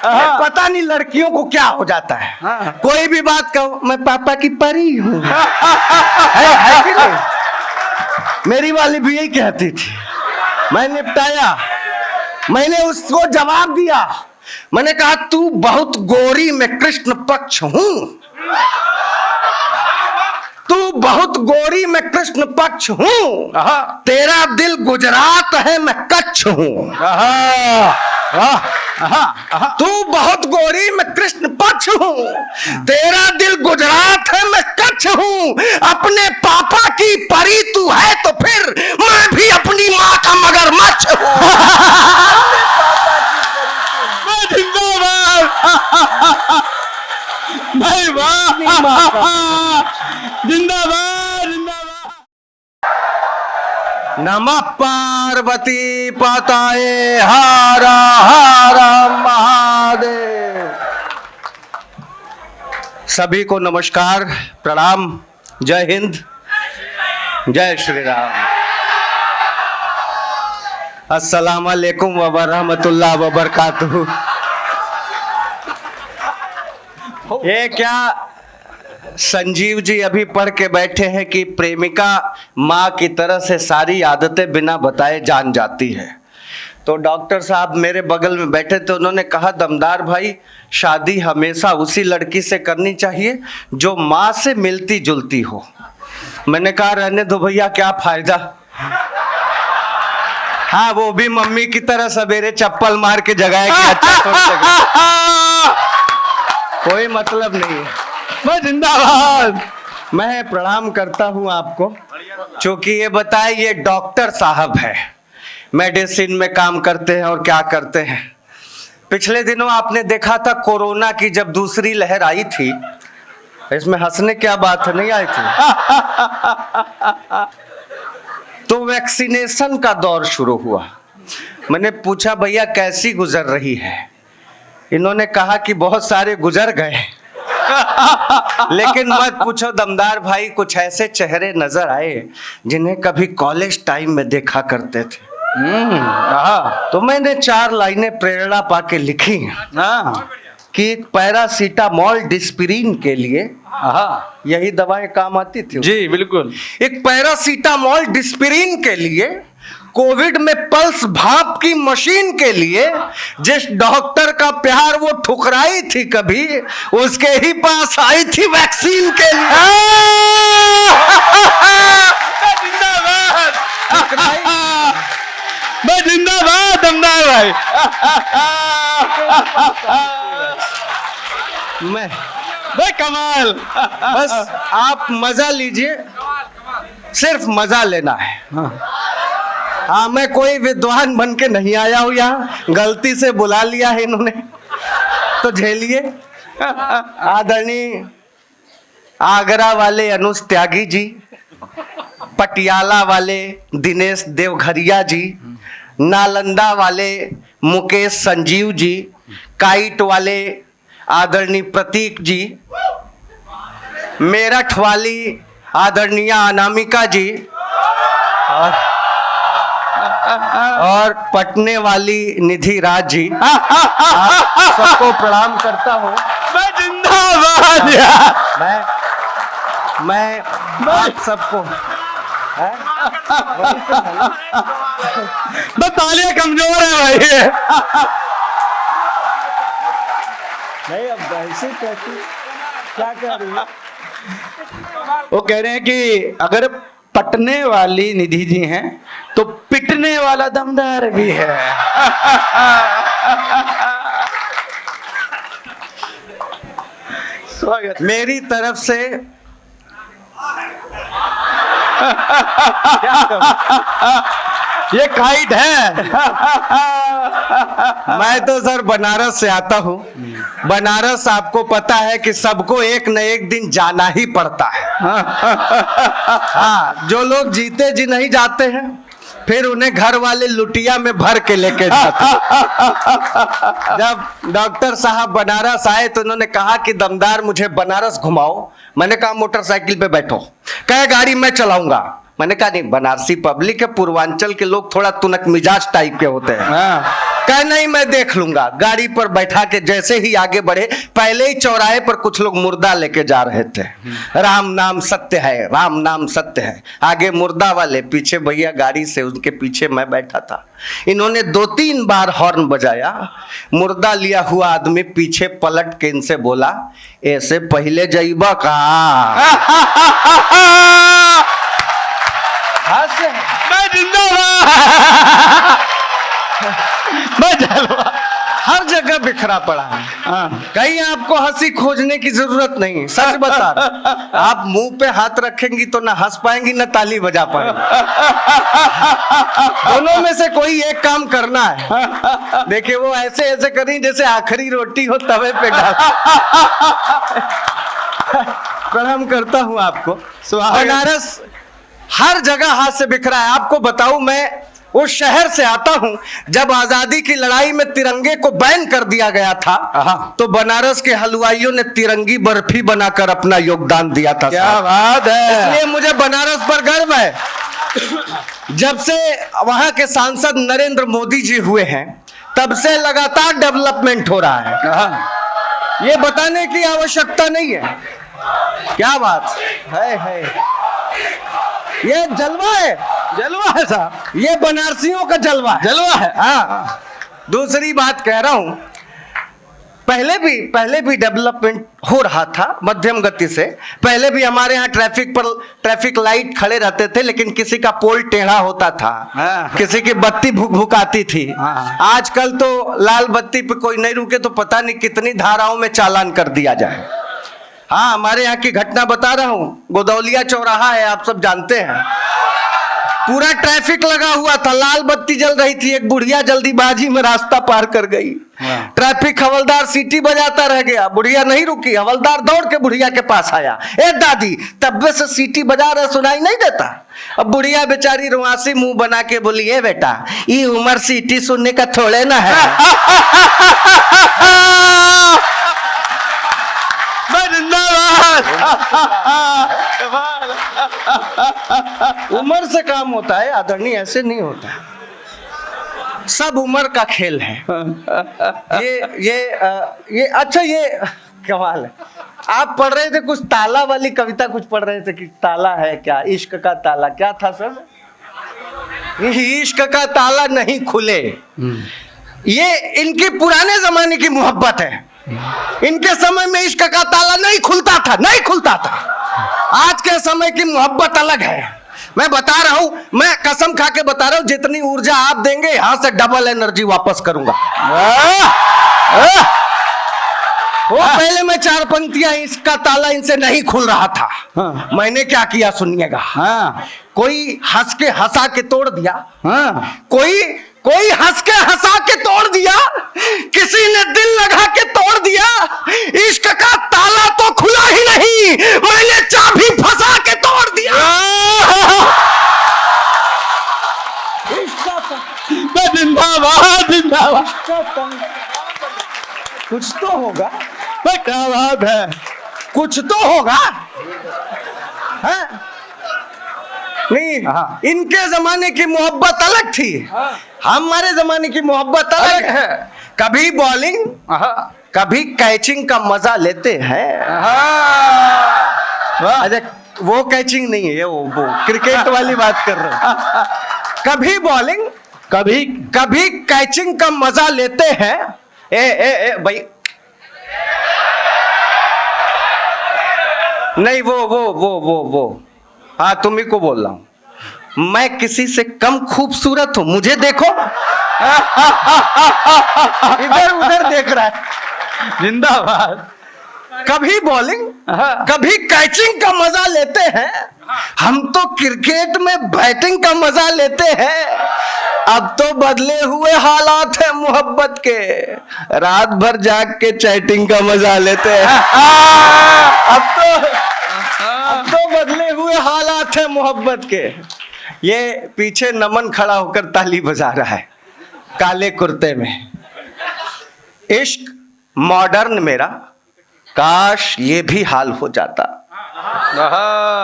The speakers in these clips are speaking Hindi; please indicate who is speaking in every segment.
Speaker 1: पता नहीं लड़कियों को क्या हो जाता है। कोई भी बात कहो, मैं पापा की परी हूँ। है कि नहीं? मेरी वाली भी यही कहती थी। मैं निपटाया, मैंने उसको जवाब दिया, मैंने कहा तू बहुत गोरी, मैं कृष्ण पक्ष हूँ। तू बहुत गोरी, मैं कृष्ण पक्ष हूँ। तेरा दिल गुजरात है, मैं कच्छ हूँ। तू बहुत गोरी, मैं कृष्ण पक्ष हूँ। तेरा दिल गुजरात है, मैं कच्छ हूँ। अपने पापा की परी तू है तो फिर मैं भी अपनी माँ का मगरमच्छ हूँ।
Speaker 2: भाई वाह, जिंदाबाद जिंदाबाद।
Speaker 1: नमः पार्वती पताये, हर हर महादेव। सभी को नमस्कार, प्रणाम, जय हिंद, जय श्री राम। अस्सलाम वालेकुम व रहमतुल्लाह व बरकातहू। ये क्या संजीव जी अभी पढ़ के बैठे हैं कि प्रेमिका माँ की तरह से सारी आदतें बिना बताए जान जाती है। तो डॉक्टर साहब मेरे बगल में बैठे थे, उन्होंने कहा दमदार भाई, शादी हमेशा उसी लड़की से करनी चाहिए जो माँ से मिलती जुलती हो। मैंने कहा रहने दो भैया, क्या फायदा। हाँ, वो भी मम्मी की तरह सवेरे चप्पल मार के जगाए कि अच्छा थोड़ी जगह। कोई मतलब नहीं है।
Speaker 2: मैं जिंदाबाद।
Speaker 1: मैं प्रणाम करता हूं आपको, क्योंकि ये बताए ये डॉक्टर साहब है, मेडिसिन में काम करते हैं और क्या करते हैं। पिछले दिनों आपने देखा था कोरोना की जब दूसरी लहर आई थी, इसमें हंसने क्या बात है, नहीं आई थी। तो वैक्सीनेशन का दौर शुरू हुआ। मैंने पूछा भैया कैसी गुजर रही है। इन्होंने कहा कि बहुत सारे गुजर गए। लेकिन मत पूछो दमदार भाई, कुछ ऐसे चेहरे नजर आए जिन्हें कभी कॉलेज टाइम में देखा करते थे। तो मैंने 4 लाइनें प्रेरणा पाके लिखी कि एक पैरासीटामोल डिस्पिरिन के लिए यही दवाएं काम आती थी।
Speaker 2: जी बिल्कुल।
Speaker 1: एक पैरासीटामोल डिस्पिरिन के लिए, कोविड में पल्स भाप की मशीन के लिए, जिस डॉक्टर का प्यार वो ठुकराई थी कभी, उसके ही पास आई थी वैक्सीन के लिए।
Speaker 2: मैं जिंदाबाद दमदार भाई।
Speaker 1: मैं कमाल। बस आप मजा लीजिए, सिर्फ मजा लेना है। हाँ, मैं कोई विद्वान बन के नहीं आया हूँ यहाँ, गलती से बुला लिया है इन्होंने तो झेलिए। आदरणीय आगरा वाले अनुज त्यागी जी, पटियाला वाले दिनेश देवघरिया जी, नालंदा वाले मुकेश संजीव जी, काइट वाले आदरणीय प्रतीक जी, मेरठ वाली आदरणीय अनामिका जी, और पटने वाली निधि राज जी, सबको प्रणाम करता हूँ।
Speaker 2: मैं जिंदाबाद।
Speaker 1: मैं आप सबको
Speaker 2: बस तालियां कमजोर है भाई।
Speaker 1: नहीं, अब ऐसे कहती क्या कह रही है?
Speaker 2: वो कह रहे हैं कि अगर पटने वाली निधि जी हैं तो पिटने वाला दमदार भी है। स्वागत
Speaker 1: मेरी तरफ से
Speaker 2: ये काइट है।
Speaker 1: मैं तो सर बनारस से आता हूँ। बनारस आपको पता है कि सबको एक न एक दिन जाना ही पड़ता है। हाँ, जो लोग जीते जी नहीं जाते हैं, फिर उन्हें घर वाले लुटिया में भर के लेके जाते। जब डॉक्टर साहब बनारस आए तो उन्होंने कहा कि दमदार मुझे बनारस घुमाओ। मैंने कहा मोटरसाइकिल पे बैठो। कहे गाड़ी मैं चलाऊंगा। मैंने कहा नहीं, बनारसी पब्लिक है, पूर्वांचल के लोग थोड़ा तुनक मिजाज टाइप के होते हैं। कहा नहीं मैं देख लूंगा। गाड़ी पर बैठा के जैसे ही आगे बढ़े, पहले ही चौराहे पर कुछ लोग मुर्दा लेके जा रहे थे। राम नाम सत्य है, राम नाम सत्य है। आगे मुर्दा वाले, पीछे भैया गाड़ी से, उनके पीछे मैं बैठा था। इन्होंने 2-3 बार हॉर्न बजाया। मुर्दा लिया हुआ आदमी पीछे पलट के इनसे बोला, ऐसे पहले जइबा का।
Speaker 2: मैं जिंदाबाद। मैं जलवा।
Speaker 1: हर जगह बिखरा पड़ा है। कहीं आपको हंसी खोजने की जरूरत नहीं, सच बता रहा। आप मुंह पे हाथ रखेंगी तो ना हंस पाएंगी ना ताली बजा पाएंगी। दोनों में से कोई एक काम करना है। देखिए वो ऐसे ऐसे करी जैसे आखिरी रोटी हो तवे पे डाल। प्रणाम करता हूँ आपको। बनारस हर जगह हाथ से बिखरा है। आपको बताऊं, मैं उस शहर से आता हूं जब आजादी की लड़ाई में तिरंगे को बैन कर दिया गया था, तो बनारस के हलवाइयों ने तिरंगी बर्फी बनाकर अपना योगदान दिया था।
Speaker 2: क्या बात है।
Speaker 1: इसलिए मुझे बनारस पर गर्व है। जब से वहां के सांसद नरेंद्र मोदी जी हुए हैं, तब से लगातार डेवलपमेंट हो रहा है। ये बताने की आवश्यकता नहीं है। क्या बात है। ये जलवा है,
Speaker 2: जलवा है साहब।
Speaker 1: ये बनारसियों का जलवा है।
Speaker 2: जलवा है।
Speaker 1: हाँ। दूसरी बात कह रहा हूं, पहले भी डेवलपमेंट हो रहा था मध्यम गति से। पहले भी हमारे यहाँ ट्रैफिक लाइट खड़े रहते थे, लेकिन किसी का पोल टेढ़ा होता था। किसी की बत्ती भुकाती थी। आजकल तो लाल बत्ती पे कोई नहीं रुके तो पता नहीं कितनी धाराओं में चालान कर दिया जाए। हाँ, हमारे यहाँ की घटना बता रहा हूँ। गोदौलिया चौराहा है, आप सब जानते हैं। पूरा ट्रैफिक लगा हुआ था, लाल बत्ती जल रही थी। एक बुढ़िया जल्दीबाजी में रास्ता पार कर गई। ट्रैफिक हवलदार सीटी बजाता रह गया, बुढ़िया नहीं रुकी। हवलदार दौड़ के बुढ़िया के पास आया, ए दादी तब्बे से सीटी बजा रहे, सुनाई नहीं देता? अब बुढ़िया बेचारी रुआसी मुंह बना के बोली, ए बेटा ये उम्र सीटी सुनने का थोड़े ना है। उम्र से काम होता है आदरणीय, ऐसे नहीं होता। सब उम्र का खेल है। ये अच्छा, ये कमाल है। आप पढ़ रहे थे कुछ ताला वाली कविता, कुछ पढ़ रहे थे कि ताला है क्या, इश्क का ताला क्या था सर? इश्क का ताला नहीं खुले। ये इनकी पुराने जमाने की मोहब्बत है। इनके समय में इश्क का ताला नहीं खुलता था, नहीं खुलता था। आज के समय की मोहब्बत अलग है। मैं बता रहा हूं, मैं कसम खा के बता रहा हूं, जितनी ऊर्जा आप देंगे यहां से डबल एनर्जी वापस करूंगा। वो पहले मैं 4 पंक्तियां, इसका ताला इनसे नहीं खुल रहा था। मैंने क्या किया सुनिएगा। कोई हंस के हंसा के तोड़ दिया। कोई हंस के हंसा के तोड़ दिया, किसी ने दिल लगा के तोड़ दिया। इश्क का ताला तो खुला ही नहीं, मैंने चाबी फंसा के तोड़ दिया।
Speaker 2: जिंदाबाद जिंदाबाद।
Speaker 1: कुछ तो होगा,
Speaker 2: क्या बात है।
Speaker 1: कुछ तो होगा है? नहीं, इनके जमाने की मोहब्बत अलग थी, हमारे जमाने की मोहब्बत अलग है। कभी बॉलिंग, कभी कैचिंग का मजा लेते हैं। अच्छा, वो कैचिंग नहीं है, वो क्रिकेट वाली बात कर रहे हैं। कभी बॉलिंग, कभी कैचिंग का मजा लेते हैं। ए भाई, नहीं वो हाँ, तुम्ही को बोल रहा हूं। मैं किसी से कम खूबसूरत हूं, मुझे देखो। इधर उधर देख रहा है।
Speaker 2: जिंदाबाद।
Speaker 1: कभी बॉलिंग, कभी कैचिंग का मजा लेते हैं। हम तो क्रिकेट में बैटिंग का मजा लेते हैं। अब तो बदले हुए हालात है मोहब्बत के, रात भर जाग के चैटिंग का मजा लेते हैं। अब तो बदले हुए हालात है मोहब्बत के। ये पीछे नमन खड़ा होकर ताली बजा रहा है काले कुर्ते में। इश्क मॉडर्न मेरा, काश ये भी हाल हो जाता।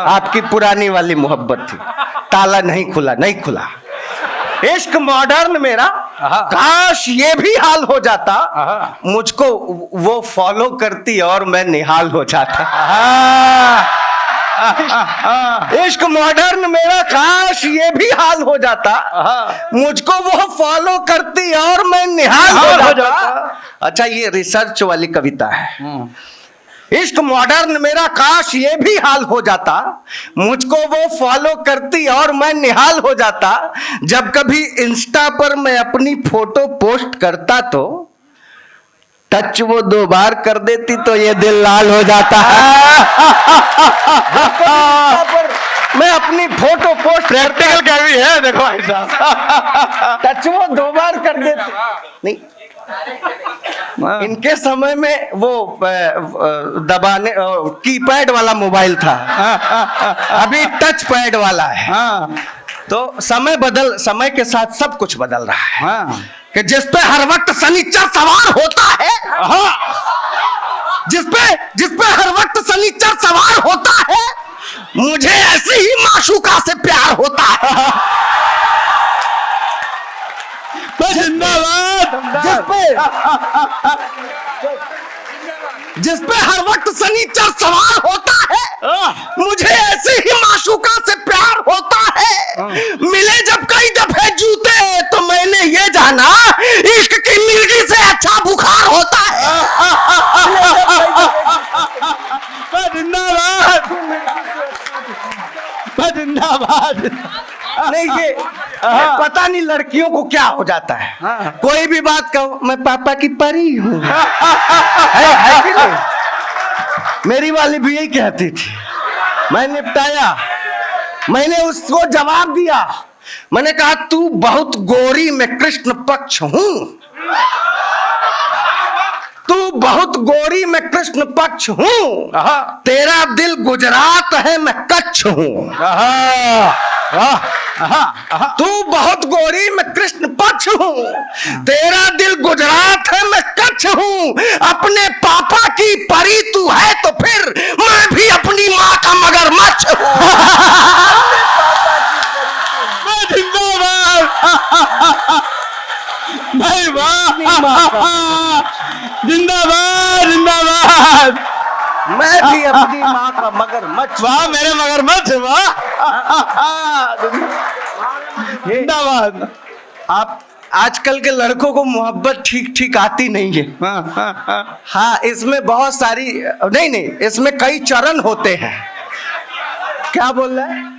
Speaker 1: आपकी पुरानी वाली मोहब्बत थी, ताला नहीं खुला। इश्क मॉडर्न मेरा, काश ये भी हाल हो जाता, मुझको वो फॉलो करती और मैं निहाल हो जाता। इश्क मॉडर्न मेरा, काश ये भी हाल हो जाता, मुझको वो फॉलो करती और मैं निहाल हो जाता। अच्छा, ये रिसर्च वाली कविता है। इश्क मॉडर्न मेरा, काश ये भी हाल हो जाता, मुझको वो फॉलो करती और मैं निहाल हो जाता। जब कभी इंस्टा पर मैं अपनी फोटो पोस्ट करता तो टच वो 2 बार कर देती तो ये दिल लाल हो जाता। पर मैं अपनी फोटो पोस्ट,
Speaker 2: प्रैक्टिकल क्या भी है, देखो ऐसा
Speaker 1: टच वो 2 बार कर देती। नहीं, इनके समय में वो दबाने कीपैड वाला मोबाइल था, अभी टच पैड वाला है। तो समय के साथ सब कुछ बदल रहा है। कि जिस पे हर वक्त शनिचर सवार होता है, जिस पे हर वक्त शनिचर सवार होता है, मुझे ऐसी ही माशूका से प्यार होता है। जिस पे हर वक्त शनिचर सवार होता है, मुझे ऐसे ही माशूका से प्यार होता है। मिले जब कई दफे जूते तो मैंने ये जाना, इश्क की मिर्गी से अच्छा बुखार होता है। जिंदाबाद। नहीं, ये पता नहीं लड़कियों को क्या हो जाता है। कोई भी बात कहो, मैं पापा की परी हूँ। है कि नहीं? मेरी वाली भी यही कहती थी। मैं निपटाया, मैंने उसको जवाब दिया। मैंने कहा, तू बहुत गोरी, मैं कृष्ण पक्ष हूँ। तू बहुत गोरी, मैं कृष्ण पक्ष हूँ। तेरा दिल गुजरात है, मैं कच्छ हूँ। तू बहुत गोरी, मैं कृष्ण पक्ष हूँ। तेरा दिल गुजरात है, मैं कच्छ हूँ। अपने पापा की परी तू है तो फिर मैं भी अपनी माँ का मगरमच्छ हूँ।
Speaker 2: भाई वाह, जिंदाबाद जिंदाबाद।
Speaker 1: मैं भी अपनी माँ का मगरमच्छ।
Speaker 2: वाह मेरे मगरमच्छ, वाह जिंदाबाद।
Speaker 1: आप आजकल के लड़कों को मोहब्बत ठीक ठीक आती नहीं है। हाँ, इसमें बहुत सारी नहीं, इसमें कई चरण होते हैं। क्या बोल रहा है?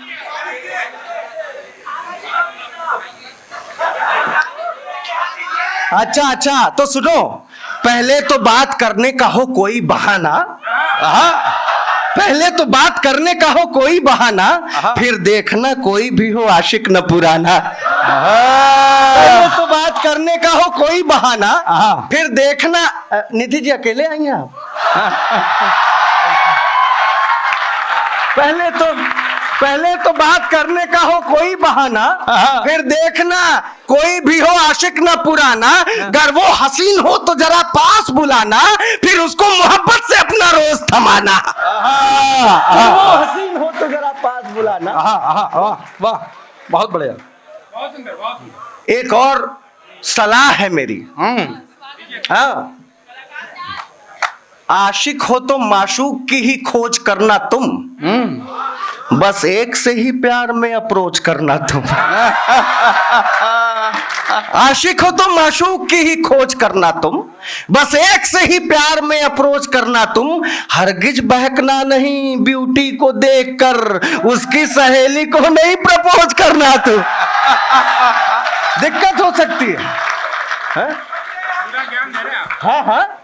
Speaker 1: अच्छा, तो सुनो, पहले तो बात करने का हो कोई बहाना। पहले तो बात करने का हो कोई बहाना, फिर देखना कोई भी हो आशिक न पुराना। पहले तो बात करने का हो कोई बहाना, फिर देखना। निधि जी अकेले आई हैं आप? पहले तो बात करने का हो कोई बहाना, फिर देखना कोई भी हो आशिक ना पुराना। अगर वो हसीन हो तो जरा पास बुलाना, फिर उसको मोहब्बत से अपना रोज थमाना। वो हसीन हो तो जरा पास बुलाना।
Speaker 2: वाह, बहुत बढ़िया।
Speaker 1: एक और सलाह है मेरी। हाँ, आशिक हो तो माशूक की ही खोज करना तुम, बस एक से ही प्यार में अप्रोच करना तुम। आशिक हो तो माशूक की ही खोज करना तुम, बस एक से ही प्यार में अप्रोच करना तुम। हरगिज बहकना नहीं ब्यूटी को देखकर, उसकी सहेली को नहीं प्रपोज करना तुम। दिक्कत हो सकती है। हाँ,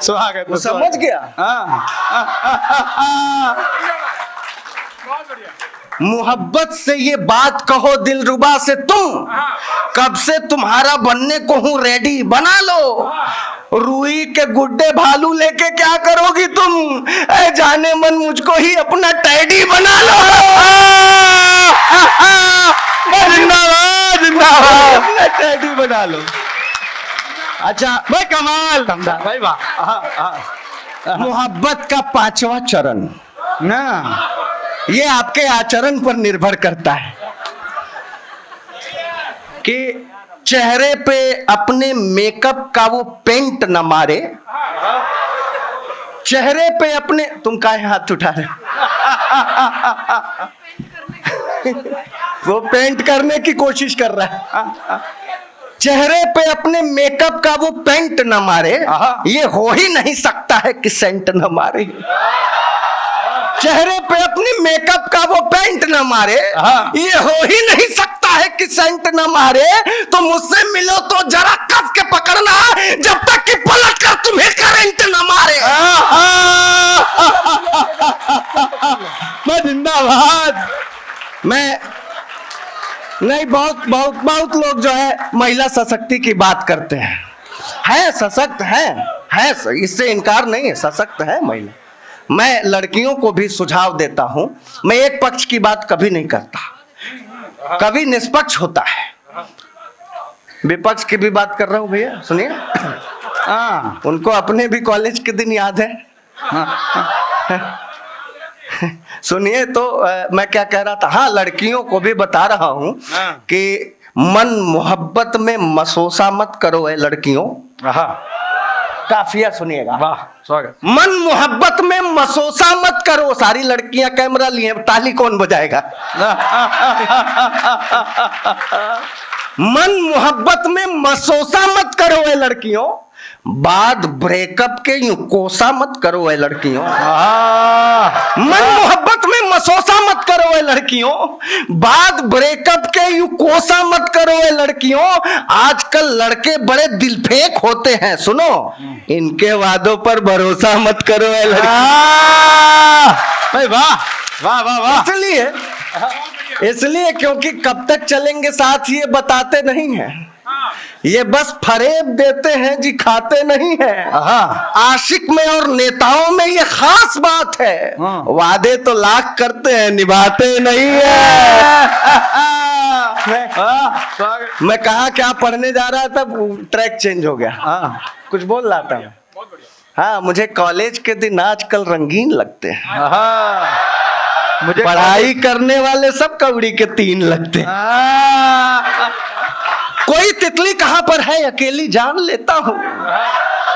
Speaker 2: स्वागत।
Speaker 1: वो समझ गया। मोहब्बत से ये बात कहो दिलरुबा से तुम, कब से तुम्हारा बनने को हूं रेडी, बना लो। रूही के गुड्डे भालू लेके क्या करोगी तुम, ऐ जाने मन मुझको ही अपना टैडी बना लो।
Speaker 2: जिंदाबाद जिंदाबाद,
Speaker 1: अपना टैडी बना लो। अच्छा
Speaker 2: भाई कमाल, भाई वाह।
Speaker 1: मोहब्बत का 5वां चरण,
Speaker 2: ना
Speaker 1: ये आपके आचरण पर निर्भर करता है कि चेहरे पे अपने मेकअप का वो पेंट न मारे, चेहरे पे अपने, तुम काहे हाथ उठा रहे वो पेंट करने की कोशिश कर रहा है, चेहरे पे अपने मेकअप का वो पेंट न मारे, ये हो ही नहीं सकता है कि सेंट न मारे। चेहरे पे अपने मेकअप का वो पेंट न मारे, ये हो ही नहीं सकता है कि सेंट न मारे। तो मुझसे मिलो तो जरा कस के पकड़ना, जब तक कि पलट कर तुम्हें करंट न मारे।
Speaker 2: जिंदाबाद।
Speaker 1: मैं नहीं, बहुत बहुत बहुत लोग जो है महिला सशक्ति की बात करते हैं, है सशक्त है, इससे इनकार नहीं है, सशक्त है महिला। मैं लड़कियों को भी सुझाव देता हूं, मैं एक पक्ष की बात कभी नहीं करता, कभी निष्पक्ष होता है। विपक्ष की भी बात कर रहा हूं भैया, सुनिए। उनको अपने भी कॉलेज के दिन याद है। सुनिए तो मैं क्या कह रहा था, हाँ लड़कियों को भी बता रहा हूं कि मन मोहब्बत में मसोसा मत करो है लड़कियों। काफिया सुनिएगा,
Speaker 2: वाह स्वागत।
Speaker 1: मन मोहब्बत में मसोसा मत करो। सारी लड़कियां कैमरा लिए, ताली कौन बजाएगा? मन मोहब्बत में मसोसा मत करो है लड़कियों, बाद ब्रेकअप के यूं कोसा मत करो है लड़कियों। मन मोहब्बत में मसोसा मत करो है लड़कियों, बाद ब्रेकअप के यूं कोसा मत करो है लड़कियों। आजकल लड़के बड़े दिलफेक होते हैं, सुनो, इनके वादों पर भरोसा मत करो है लड़कियों।
Speaker 2: वाह वाह वाह वाह।
Speaker 1: इसलिए क्योंकि कब तक चलेंगे साथ ये बताते नहीं हैं, ये बस फरेब देते हैं जी, खाते नहीं हैं। आशिक में और नेताओं में ये खास बात है, वादे तो लाख करते हैं, निभाते नहीं है। मैं कहा क्या पढ़ने जा रहा था, ट्रैक चेंज हो गया। कुछ बोल रहा था मैं। हाँ, मुझे कॉलेज के दिन आजकल रंगीन लगते हैं। मुझे पढ़ाई करने वाले सब कौड़ी के तीन लगते हैं। कोई तितली कहां पर है अकेली जान लेता हूं,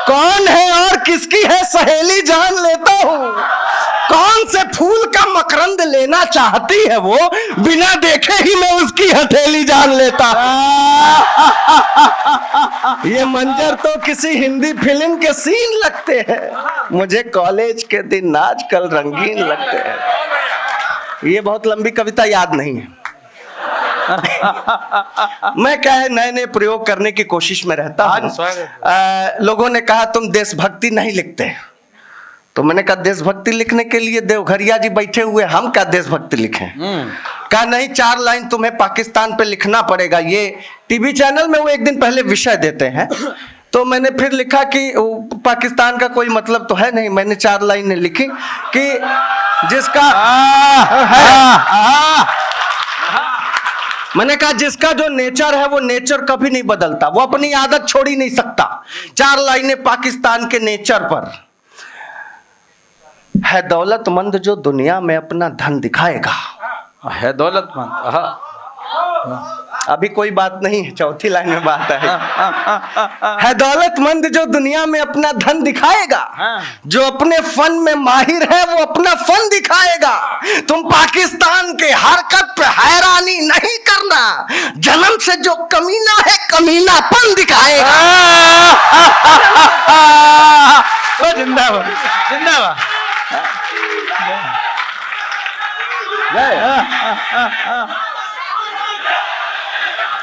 Speaker 1: कौन है और किसकी है सहेली जान लेता हूं। कौन से फूल का मकरंद लेना चाहती है वो, बिना देखे ही मैं उसकी हथेली जान लेता। ये मंजर तो किसी हिंदी फिल्म के सीन लगते हैं, मुझे कॉलेज के दिन आजकल रंगीन लगते हैं। ये बहुत लंबी कविता याद नहीं है। मैं क्या है, नए नए प्रयोग करने की कोशिश में रहता हूं। लोगों ने कहा तुम देशभक्ति नहीं लिखते, तो मैंने कहा देशभक्ति लिखने के लिए देवघरिया जी बैठे हुए, हम क्या देशभक्ति लिखें? कहा नहीं, 4 लाइन तुम्हें पाकिस्तान पे लिखना पड़ेगा। ये टीवी चैनल में वो एक दिन पहले विषय देते हैं, तो मैंने फिर लिखा कि पाकिस्तान का कोई मतलब तो है नहीं। मैंने 4 लाइनें लिखी कि जिसका मैंने कहा जिसका जो नेचर है वो नेचर कभी नहीं बदलता, वो अपनी आदत छोड़ ही नहीं सकता। 4 लाइनें पाकिस्तान के नेचर पर। है दौलतमंद जो दुनिया में अपना धन दिखाएगा,
Speaker 2: है दौलतमंद।
Speaker 1: अभी कोई बात नहीं है, चौथी लाइन में बात है दौलतमंद जो दुनिया में अपना धन दिखाएगा, जो अपने फन में माहिर है वो अपना फन दिखाएगा। तुम पाकिस्तान के हरकत पे हैरानी नहीं करना, जन्म से जो कमीना है कमीनापन दिखाएगा।
Speaker 2: जिंदाबाद जिंदाबाद।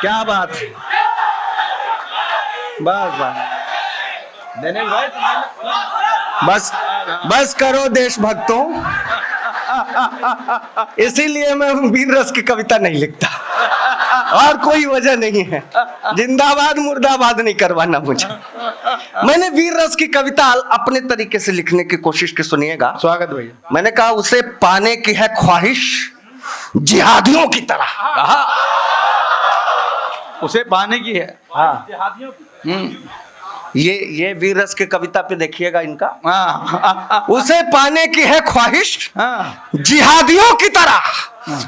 Speaker 1: क्या बात, बस बस करो देशभक्तों। इसीलिए मैं वीर रस की कविता नहीं लिखता, और कोई वजह नहीं है। जिंदाबाद मुर्दाबाद नहीं करवाना मुझे। मैंने वीर रस की कविता अपने तरीके से लिखने की कोशिश की, सुनिएगा।
Speaker 2: स्वागत भैया।
Speaker 1: मैंने कहा उसे पाने की है ख्वाहिश जिहादियों की तरह।
Speaker 2: उसे पाने की है,
Speaker 1: हाँ, ये वीर रस के कविता पे देखिएगा इनका।
Speaker 2: हाँ,
Speaker 1: उसे पाने की है ख्वाहिश
Speaker 2: हाँ,
Speaker 1: जिहादियों की तरह,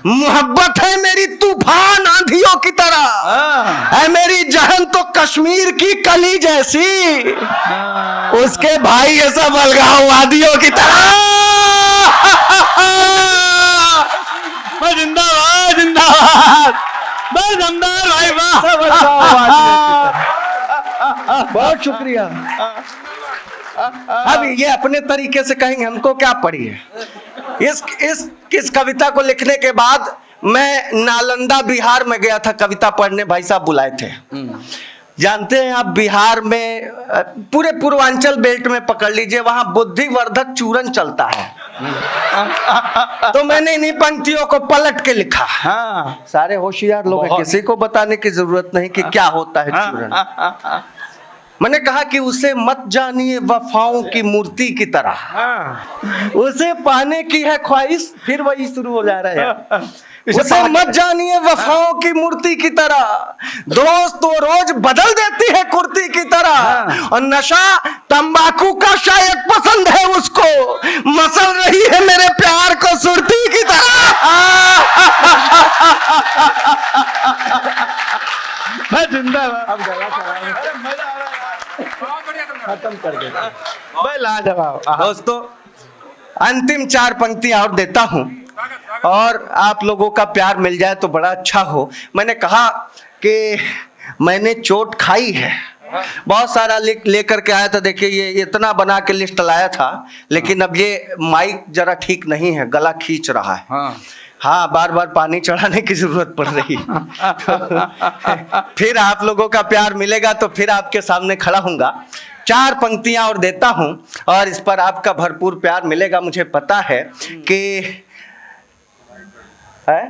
Speaker 1: मोहब्बत है मेरी तूफान आंधियों की तरह,
Speaker 2: हाँ,
Speaker 1: है मेरी जहन तो कश्मीर की कली जैसी,
Speaker 2: हाँ।
Speaker 1: उसके भाई ये सब अलगाव वादियों की तरह।
Speaker 2: जिंदाबाद जिंदाबाद, बस दमदार भाई, वाह।
Speaker 1: बहुत शुक्रिया। अब ये अपने तरीके से कहेंगे, हमको क्या पड़ी है। इस कविता को लिखने के बाद मैं नालंदा बिहार में गया था कविता पढ़ने, भाई साहब बुलाए थे। जानते हैं आप बिहार में, पूरे पूर्वांचल बेल्ट में पकड़ लीजिए, वहां बुद्धिवर्धक चूरन चलता है। तो मैंने इन्हीं पंक्तियों को पलट के लिखा।
Speaker 2: हाँ,
Speaker 1: सारे होशियार लोग हैं, किसी को बताने की जरूरत नहीं कि क्या होता है चूरन। मैंने कहा कि उसे मत जानिए वफाओं की मूर्ति की तरह, उसे पाने की है ख्वाहिश, फिर वही शुरू हो जा रहा है। उसे मत जानिए वफाओं की मूर्ति की तरह, दोस्त तो रोज बदल देती है कुर्ती की तरह, और नशा तंबाकू का शायद पसंद है उसको, मसल रही है मेरे प्यार को सुरती की तरह।
Speaker 2: मैं जिंदाबाद। अब गला खत्म कर देता भाई, लाजवाब।
Speaker 1: दोस्तों अंतिम 4 पंक्तियां और देता हूं, और आप लोगों का प्यार मिल जाए तो बड़ा अच्छा हो। मैंने कहा कि मैंने चोट खाई है, बहुत सारा लेकर के आया था। देखिए ये इतना बना के लिस्ट लाया था, लेकिन अब ये माइक जरा ठीक नहीं है, गला खींच रहा है। हाँ, बार बार पानी चढ़ाने की जरूरत पड़ रही है। फिर आप लोगों का प्यार मिलेगा तो फिर आपके सामने खड़ा हूंगा। 4 पंक्तियां और देता हूं, और इस पर आपका भरपूर प्यार मिलेगा, मुझे पता है कि है?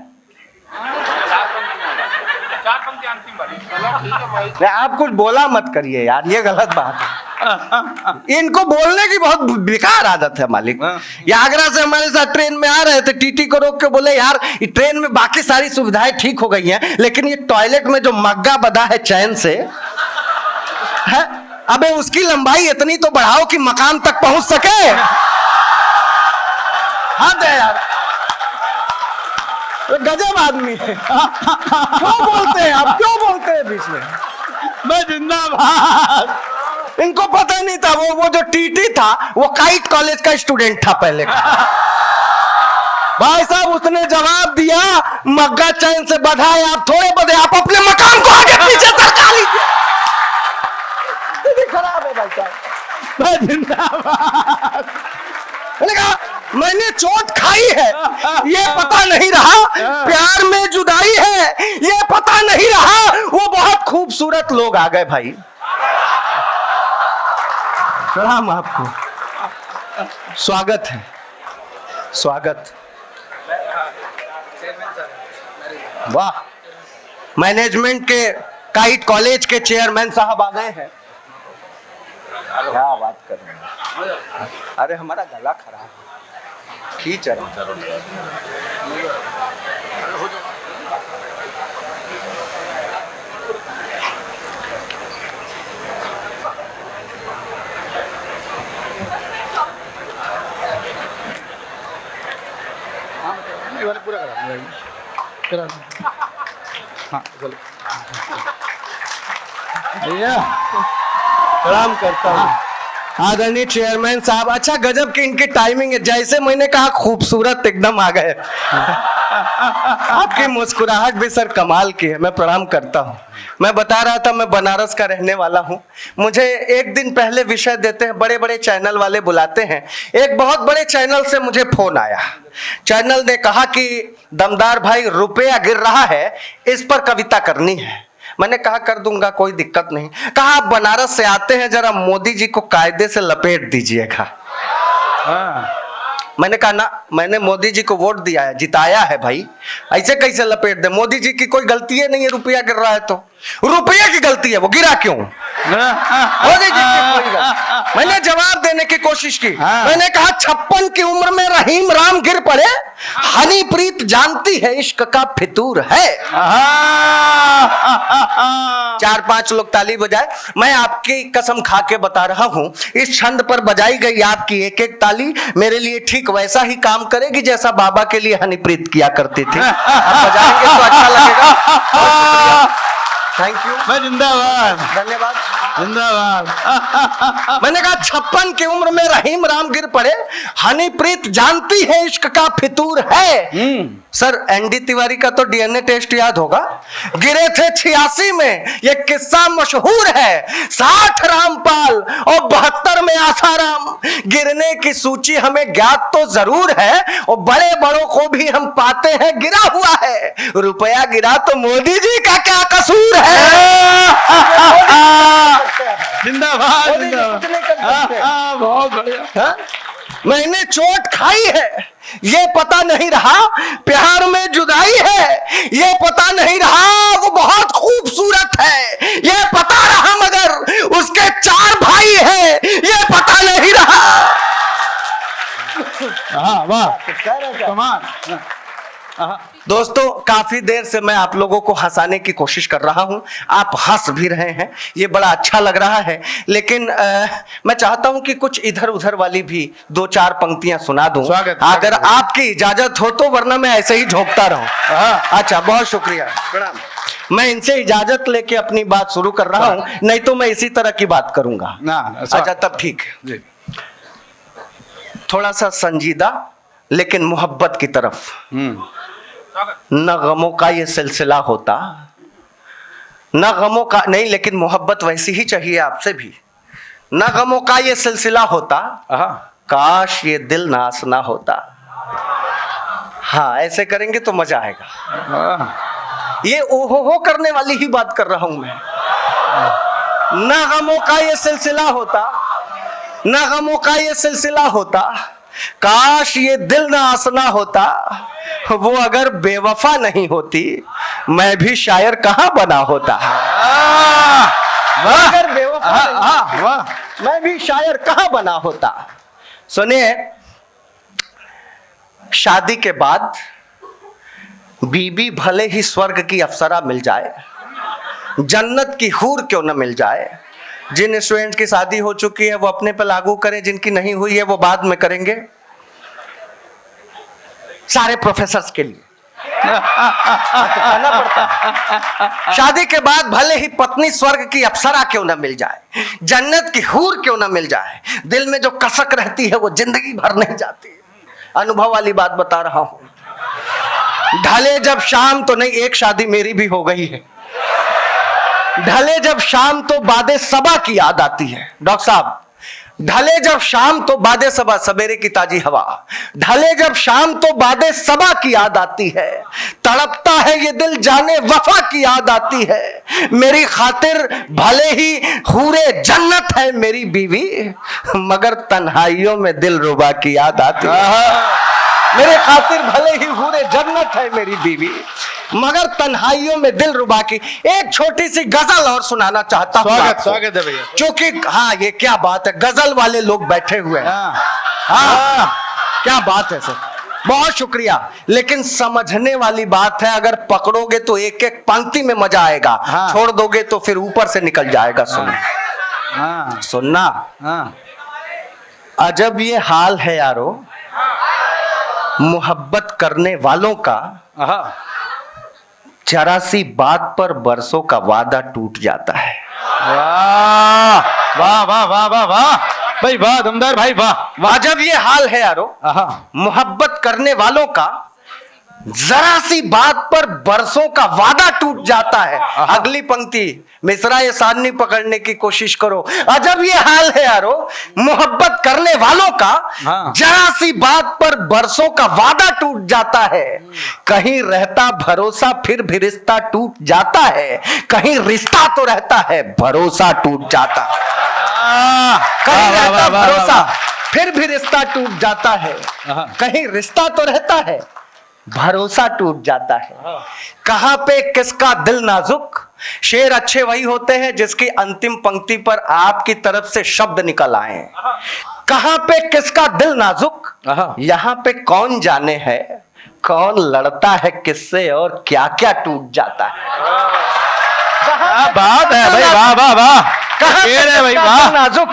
Speaker 1: आप कुछ बोला मत करिए यार, ये गलत बात है। इनको बोलने की बहुत बेकार आदत है मालिक। ये आगरा से हमारे साथ ट्रेन में आ रहे थे, टीटी को रोक के बोले यार ये ट्रेन में बाकी सारी सुविधाएं ठीक हो गई हैं, लेकिन ये टॉयलेट में जो मग्गा बंधा है चैन से है, अबे उसकी लंबाई इतनी तो बढ़ाओ कि मकाम तक पहुंच सके। हाँ दे यार, गजब आदमी है। क्यों बोलते हैं आप, क्यों बोलते हैं बीच में?
Speaker 2: मैं जिंदाबाद।
Speaker 1: इनको पता नहीं था, वो जो टीटी था वो काइट कॉलेज का स्टूडेंट था पहले का। भाई साहब उसने जवाब दिया, मग्गा चैन से बधाए आप थोड़े बधे, आप अपने मकाम को आगे पीछे सरका लीजिए। खराब है भाई साहब।
Speaker 2: मैं जिंदाबाद।
Speaker 1: मैंने कहा मैंने चोट खाई है, ये पता नहीं रहा प्यार में जुदाई है, ये पता नहीं रहा। वो बहुत खूबसूरत लोग आ गए भाई, प्रणाम आपको, स्वागत है, स्वागत। वाह, मैनेजमेंट के काइट कॉलेज के चेयरमैन साहब आ गए हैं। क्या बात कर रहे हैं? अरे हमारा गला खराब है, खींच रहा।
Speaker 2: पूरा करा हाँ, चलो भैया
Speaker 1: प्रणाम करता हूँ आदरणीय चेयरमैन साहब। अच्छा गजब की इनकी टाइमिंग है, जैसे मैंने कहा खूबसूरत एकदम आ गए। आपकी मुस्कुराहट भी सर कमाल की है, मैं प्रणाम करता हूँ। मैं बता रहा था मैं बनारस का रहने वाला हूँ। मुझे एक दिन पहले विषय देते हैं, बड़े बड़े चैनल वाले बुलाते हैं। एक बहुत बड़े चैनल से मुझे फोन आया, चैनल ने कहा कि दमदार भाई रुपया गिर रहा है, इस पर कविता करनी है। मैंने कहा कर दूंगा, कोई दिक्कत नहीं। कहा आप बनारस से आते हैं, जरा मोदी जी को कायदे से लपेट दीजिएगा। मैंने कहा ना, मैंने मोदी जी को वोट दिया है, जिताया है भाई, ऐसे कैसे लपेट दे? मोदी जी की कोई गलती है नहीं है, रुपया गिर रहा है तो रुपया की गलती है, वो गिरा क्यों? मोदी जी की कोई गलती। मैंने जवाब देने की कोशिश की। मैंने कहा 56 की उम्र में रहीम राम गिर पड़े, हनी प्रीत जानती है इश्क का फितूर है। 4-5 लोग ताली बजाए। मैं आपकी कसम खा के बता रहा हूं, इस छंद पर बजाई गई आपकी एक एक ताली मेरे लिए ठीक वैसा ही काम करेगी जैसा बाबा के लिए हनीप्रीत किया करती थी। आप बजाएंगे तो अच्छा लगेगा। Thank you.
Speaker 2: मैं जिंदाबाद,
Speaker 1: धन्यवाद।
Speaker 2: जिंदाबाद।
Speaker 1: मैंने कहा 56 की उम्र में रहीम राम गिर पड़े, हनीप्रीत जानती है इश्क का फितूर है। सर एनडी तिवारी का तो डीएनए टेस्ट याद होगा, गिरे थे 86 में, ये किस्सा मशहूर है। 60 रामपाल और 72 में आसाराम। गिरने की सूची हमें ज्ञात तो जरूर है, और बड़े बड़ों को भी हम पाते हैं गिरा हुआ है। रुपया गिरा तो मोदी जी का क्या कसूर है?
Speaker 2: जिंदाबाद,
Speaker 1: मोदी जी कुछ नहीं कर सकते।
Speaker 2: बहुत बढ़िया।
Speaker 1: हाँ? मैंने चोट खाई है, ये पता नहीं रहा प्यार में जुदाई है, ये पता नहीं रहा वो बहुत खूबसूरत है, ये पता रहा मगर उसके 4 भाई हैं, ये पता नहीं रहा।
Speaker 2: वाह, कमाल।
Speaker 1: दोस्तों काफी देर से मैं आप लोगों को हंसाने की कोशिश कर रहा हूं, आप हंस भी रहे हैं, ये बड़ा अच्छा लग रहा है। लेकिन मैं चाहता हूं कि कुछ इधर उधर वाली भी 2-4 पंक्तियां सुना दूं, अगर आपकी इजाजत हो तो, वरना मैं ऐसे ही झोंकता रहूं। अच्छा, बहुत शुक्रिया, प्रणाम। मैं इनसे इजाजत लेके अपनी बात शुरू कर रहा हूं, नहीं तो मैं इसी तरह की बात करूंगा। अच्छा तब ठीक है। थोड़ा सा संजीदा लेकिन मोहब्बत की तरफ। न गमों का ये सिलसिला होता, न गमों का नहीं, लेकिन मोहब्बत वैसी ही चाहिए आपसे भी। न गमों का ये सिलसिला होता, काश ये दिल नास ना होता। हाँ, ऐसे करेंगे तो मजा आएगा। ये ओहो करने वाली ही बात कर रहा हूं मैं। न गमों का ये सिलसिला होता, न गमों का ये सिलसिला होता, काश ये दिल ना आसना होता। वो अगर बेवफा नहीं होती, मैं भी शायर कहां बना होता। अगर बेवफा मैं भी शायर कहां बना होता। सुनिए, शादी के बाद बीबी भले ही स्वर्ग की अप्सरा मिल जाए, जन्नत की हूर क्यों न मिल जाए। जिन स्टूडेंट की शादी हो चुकी है वो अपने पर लागू करें, जिनकी नहीं हुई है वो बाद में करेंगे। सारे प्रोफेसर्स के लिए कहना पड़ता है। शादी के बाद भले ही पत्नी स्वर्ग की अप्सरा क्यों न मिल जाए, जन्नत की हूर क्यों न मिल जाए, दिल में जो कसक रहती है वो जिंदगी भर नहीं जाती। अनुभव वाली बात बता रहा हूं। ढले जब शाम तो नहीं, एक शादी मेरी भी हो गई है। ढले जब शाम तो बादे सबा की याद आती है। डॉक्टर साहब, ढले जब शाम तो बादे सबा, सवेरे की ताजी हवा। ढले जब शाम तो बादे सबा की याद आती है, तड़पता है ये दिल जाने वफा की याद आती है। मेरी खातिर भले ही हूरे जन्नत है मेरी बीवी, मगर तन्हाइयों में दिल रुबा की याद आती है। मेरे खातिर भले ही हूरे जन्नत है मेरी बीवी, मगर तन्हाइयों में दिल रुबा की। एक छोटी सी गजल और सुनाना चाहता हूं।
Speaker 2: स्वागत है भैया।
Speaker 1: क्योंकि हाँ, ये क्या बात है, गजल वाले लोग बैठे हुए हैं। हाँ, क्या बात है सर, बहुत शुक्रिया। लेकिन समझने वाली बात है, अगर पकड़ोगे तो एक एक पंक्ति में मजा आएगा, छोड़ दोगे तो फिर ऊपर से निकल जाएगा। सुनना, अजब ये हाल है यारो मोहब्बत करने वालों का, जरा सी बात पर बरसों का वादा टूट जाता है।
Speaker 2: वाह वाह वाह वाह वाह वाह भाई, वाह दमदार भाई, वाह।
Speaker 1: अजब ये हाल है यारो मोहब्बत करने वालों का, जरा सी बात पर बरसों का वादा टूट जाता है। अगली पंक्ति मिसरा ये सारनी पकड़ने की कोशिश करो। अजब ये हाल है यारो मोहब्बत करने वालों का, जरा सी बात पर बरसों का वादा टूट जाता है। कहीं रहता भरोसा फिर भी रिश्ता टूट जाता है, कहीं रिश्ता तो रहता है भरोसा टूट जाता। कहीं रहता भरोसा फिर भी रिश्ता टूट जाता है, कहीं रिश्ता तो रहता है भरोसा टूट जाता है। कहां पे किसका दिल नाजुक, शेर अच्छे वही होते हैं जिसकी अंतिम पंक्ति पर आपकी तरफ से शब्द निकल आए। कहां पे किसका दिल नाजुक, यहां पे कौन जाने है, कौन लड़ता है किससे और क्या क्या टूट जाता है।
Speaker 2: क्या बात है भाई, वाह वाह वाह,
Speaker 1: कहाँ पे
Speaker 2: शेर है भाई,
Speaker 1: टूटा
Speaker 2: वाह।
Speaker 1: नाजुक,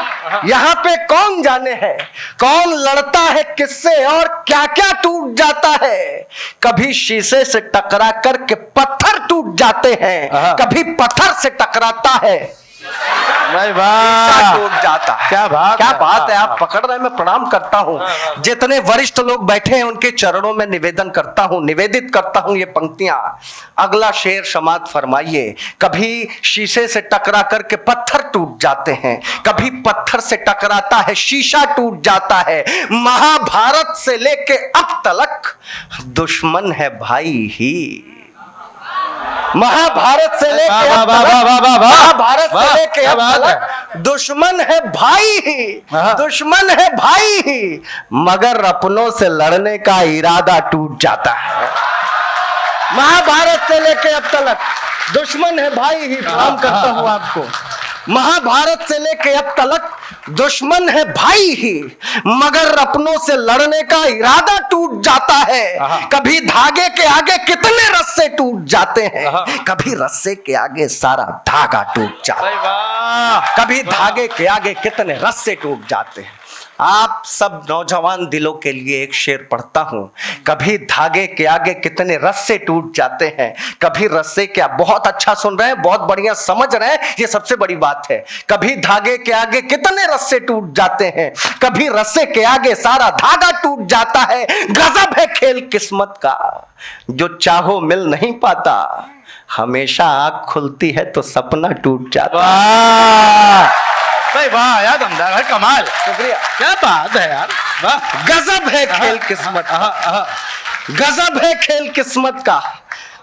Speaker 1: यहाँ पे कौन जाने है, कौन लड़ता है किससे और क्या क्या टूट जाता है। कभी शीशे से टकरा करके पत्थर टूट जाते हैं, कभी पत्थर से टकराता है
Speaker 2: भाई वाह,
Speaker 1: टूट जाता है।
Speaker 2: क्या बात
Speaker 1: क्या
Speaker 2: है,
Speaker 1: बात है,
Speaker 2: वाह,
Speaker 1: आप पकड़ रहे हैं, मैं प्रणाम करता हूँ। जितने वरिष्ठ लोग बैठे हैं उनके चरणों में निवेदन करता हूँ, निवेदित करता हूँ ये पंक्तियां। अगला शेर समाप्त फरमाइए। कभी शीशे से टकरा करके पत्थर टूट जाते हैं, कभी पत्थर से टकराता है शीशा टूट जाता है। महाभारत से लेके अब तक दुश्मन है भाई ही। महाभारत से लेके
Speaker 2: वाह,
Speaker 1: अब
Speaker 2: वाह,
Speaker 1: तक,
Speaker 2: वाह, वाह, वाह, वाह,
Speaker 1: महाभारत से
Speaker 2: वाह,
Speaker 1: लेके
Speaker 2: क्या
Speaker 1: अब
Speaker 2: बात
Speaker 1: तक दुश्मन है भाई ही,
Speaker 2: हाँ।
Speaker 1: दुश्मन है भाई ही, मगर अपनों से लड़ने का इरादा टूट जाता है। महाभारत से लेके अब तक दुश्मन है भाई ही, प्रणाम करता हूं आपको। महाभारत से लेके अब तक दुश्मन है भाई ही, मगर अपनों से लड़ने का इरादा टूट जाता है। कभी धागे के आगे कितने रस्से टूट जाते हैं, कभी रस्से के आगे सारा धागा टूट जाता है।
Speaker 2: वाह,
Speaker 1: कभी धागे के आगे कितने रस्से टूट जाते हैं। आप सब नौजवान दिलों के लिए एक शेर पढ़ता हूं। कभी धागे के आगे कितने रस्से टूट जाते हैं, कभी रस्से क्या, बहुत अच्छा सुन रहे हैं, बहुत बढ़िया समझ रहे हैं, ये सबसे बड़ी बात है। कभी धागे के आगे कितने रस्से टूट जाते हैं, कभी रस्से के आगे सारा धागा टूट जाता है। गजब है खेल किस्मत का, जो चाहो मिल नहीं पाता, हमेशा आंख खुलती है तो सपना टूट जाता है।
Speaker 2: वाह भाई वाह यार, दमदार है, कमाल,
Speaker 1: शुक्रिया।
Speaker 2: क्या बात है यार, वाह।
Speaker 1: गजब है खेल किस्मत का, गजब है खेल किस्मत का,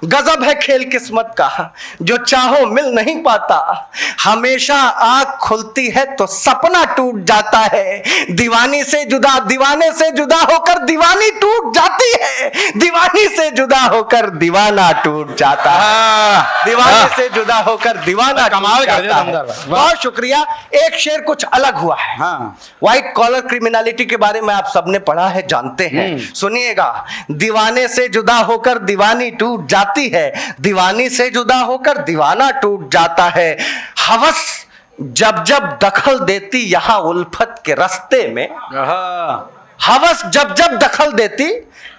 Speaker 1: गजब है खेल किस्मत का, जो चाहो मिल नहीं पाता, हमेशा आंख खुलती है तो सपना टूट जाता है। दीवानी से जुदा, दीवाने से जुदा होकर दीवानी टूट जाती है, दीवानी से जुदा होकर दीवाना टूट जाता है, दीवाने से जुदा होकर दीवाना
Speaker 2: कमाल
Speaker 1: टूट
Speaker 2: कर दिया
Speaker 1: जाता है।
Speaker 2: दमदार भाई, वाह।
Speaker 1: बहुत शुक्रिया। एक शेर कुछ अलग हुआ है।
Speaker 2: हाँ।
Speaker 1: व्हाइट कॉलर क्रिमिनलिटी के बारे में आप सबने पढ़ा है, जानते हैं। सुनिएगा, दीवाने से जुदा होकर दीवानी टूट जाती है, दीवानी से जुदा होकर दीवाना टूट जाता है। हवस जब जब दखल देती यहां उल्फत के रास्ते में, हवस जब जब दखल देती